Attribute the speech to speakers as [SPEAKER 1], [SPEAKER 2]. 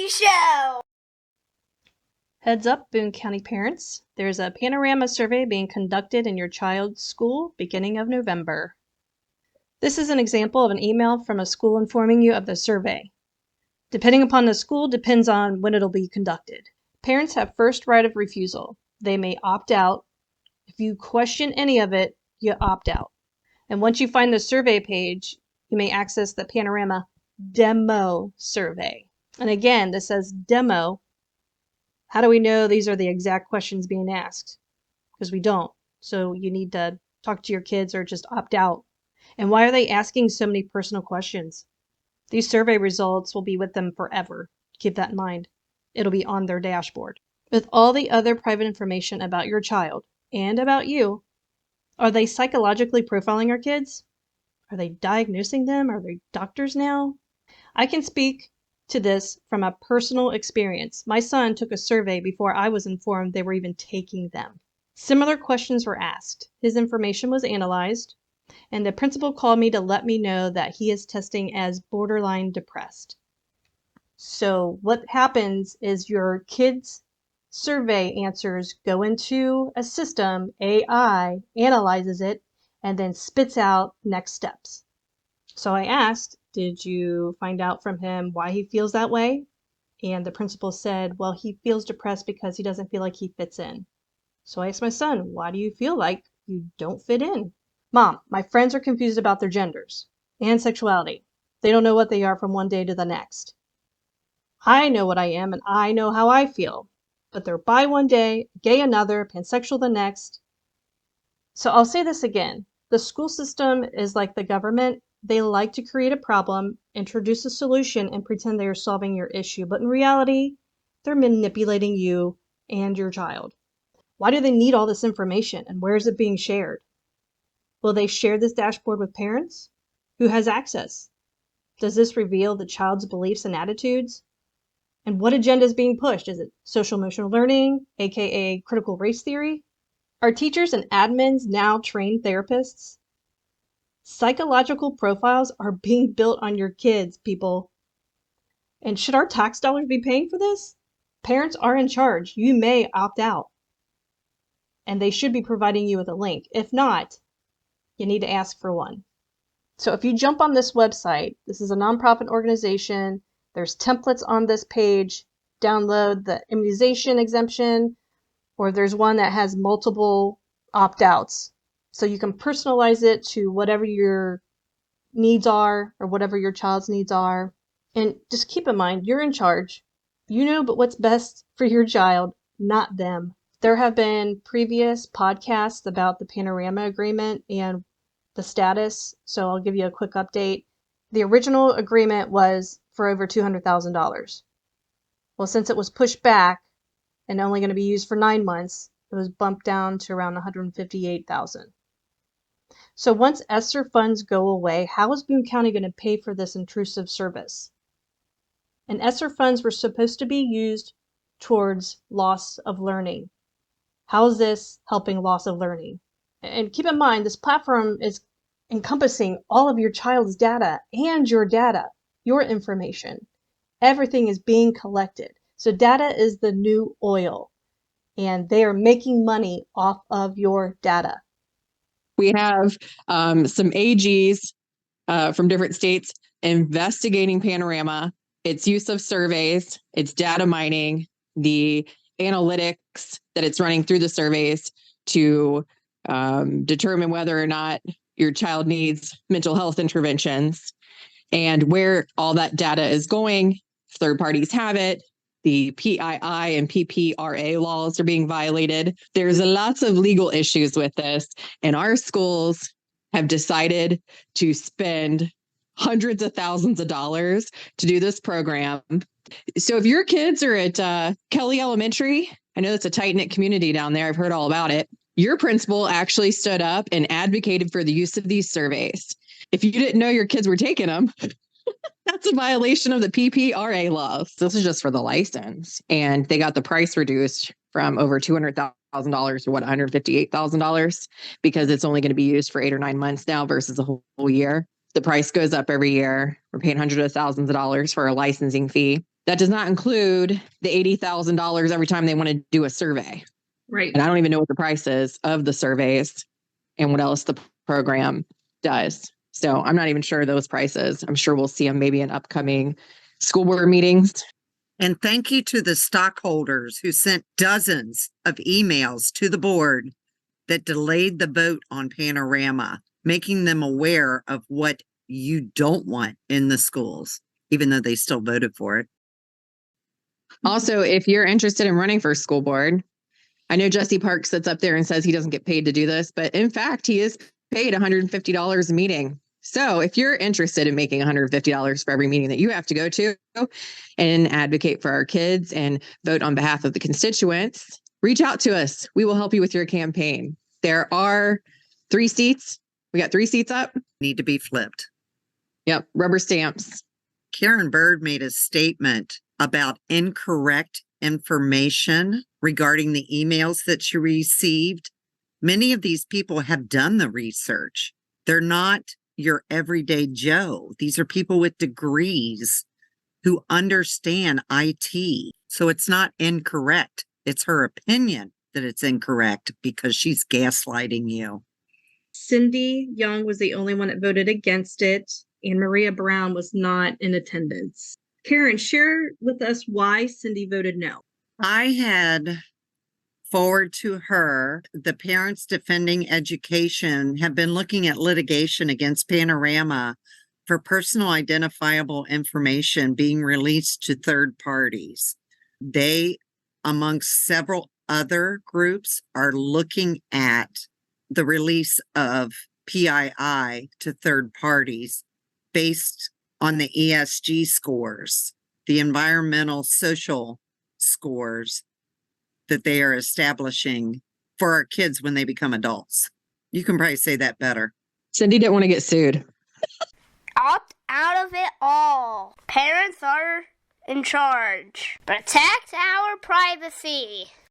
[SPEAKER 1] crazy show!
[SPEAKER 2] Heads up, Boone County parents. There's a Panorama survey being conducted in your child's school beginning of November. This is an example of an email from a school informing you of the survey. Depending upon the school depends on when it'll be conducted. Parents have first right of refusal. They may opt out. If you question any of it, you opt out. And once you find the survey page, you may access the Panorama demo survey. And again, this says demo. How do we know these are the exact questions being asked? Because we don't. So you need to talk to your kids or just opt out. And why are they asking so many personal questions? These survey results will be with them forever. Keep that in mind. It'll be on their dashboard. With all the other private information about your child and about you, are they psychologically profiling our kids? Are they diagnosing them? Are they doctors now? I can speak to this from a personal experience. My son took a survey before I was informed they were even taking them. Similar questions were asked. His information was analyzed, and the principal called me to let me know that he is testing as borderline depressed. So what happens is your kid's survey answers go into a system, AI analyzes it, and then spits out next steps. So I asked, did you find out from him why he feels that way? And the principal said, well, he feels depressed because he doesn't feel like he fits in. So I asked my son, why do you feel like you don't fit in? Mom, my friends are confused about their genders and sexuality. They don't know what they are from one day to the next. I know what I am and I know how I feel, but they're bi one day, gay another, pansexual the next. So I'll say this again. The school system is like the government. They like to create a problem, introduce a solution, and pretend they are solving your issue. But in reality, they're manipulating you and your child. Why do they need all this information, and where is it being shared? Will they share this dashboard with parents? Who has access? Does this reveal the child's beliefs and attitudes? And what agenda is being pushed? Is it social emotional learning, aka critical race theory? Are teachers and admins now trained therapists? Psychological profiles are being built on your kids, people. And should our tax dollars be paying for this? Parents are in charge. You may opt out. And they should be providing you with a link. If not, you need to ask for one. So if you jump on this website, this is a nonprofit organization. There's templates on this page. Download the immunization exemption, or there's one that has multiple opt-outs. So you can personalize it to whatever your needs are or whatever your child's needs are. And just keep in mind, you're in charge. You know but what's best for your child, not them. There have been previous podcasts about the Panorama agreement and the status, so I'll give you a quick update. The original agreement was for over $200,000. Well, since it was pushed back and only going to be used for 9 months, it was bumped down to around $158,000. So once ESSER funds go away, how is Boone County going to pay for this intrusive service? And ESSER funds were supposed to be used towards loss of learning. How is this helping loss of learning? And keep in mind, this platform is encompassing all of your child's data and your information. Everything is being collected. So data is the new oil, and they are making money off of your data.
[SPEAKER 3] We have some AGs from different states investigating Panorama, its use of surveys, its data mining, the analytics that it's running through the surveys to determine whether or not your child needs mental health interventions, and where all that data is going. Third parties have it. The PII and PPRA laws are being violated. There's lots of legal issues with this, and our schools have decided to spend hundreds of thousands of dollars to do this program. So if your kids are at Kelly Elementary, I know it's a tight-knit community down there. I've heard all about it. Your principal actually stood up and advocated for the use of these surveys. If you didn't know your kids were taking them, that's a violation of the PPRA laws. This is just for the license. And they got the price reduced from over $200,000 to $158,000 because it's only going to be used for 8 or 9 months now versus a whole year. The price goes up every year. We're paying hundreds of thousands of dollars for a licensing fee. That does not include the $80,000 every time they want to do a survey.
[SPEAKER 2] Right.
[SPEAKER 3] And I don't even know what the price is of the surveys and what else the program does. So I'm not even sure those prices. I'm sure we'll see them maybe in upcoming school board meetings.
[SPEAKER 1] And thank you to the stockholders who sent dozens of emails to the board that delayed the vote on Panorama, making them aware of what you don't want in the schools, even though they still voted for it.
[SPEAKER 3] Also, if you're interested in running for school board, I know Jesse Park sits up there and says he doesn't get paid to do this, but in fact, he is paid $150 a meeting. So if you're interested in making $150 for every meeting that you have to go to and advocate for our kids and vote on behalf of the constituents, reach out to us. We will help you with your campaign. There are 3 seats. We got 3 seats up.
[SPEAKER 1] Need to be flipped.
[SPEAKER 3] Yep, rubber stamps.
[SPEAKER 1] Karen Bird made a statement about incorrect information regarding the emails that she received. Many of these people have done the research. They're not your everyday Joe. These are people with degrees who understand IT. So it's not incorrect. It's her opinion that it's incorrect because she's gaslighting you.
[SPEAKER 2] Cindy Young was the only one that voted against it, and Maria Brown was not in attendance. Karen, share with us why Cindy voted no.
[SPEAKER 1] I had forward to her, the Parents Defending Education have been looking at litigation against Panorama for personal identifiable information being released to third parties. They, amongst several other groups, are looking at the release of PII to third parties based on the ESG scores, the environmental social scores that they are establishing for our kids when they become adults. You can probably say that better.
[SPEAKER 3] Cindy didn't want to get sued.
[SPEAKER 4] Opt out of it all. Parents are in charge. Protect our privacy.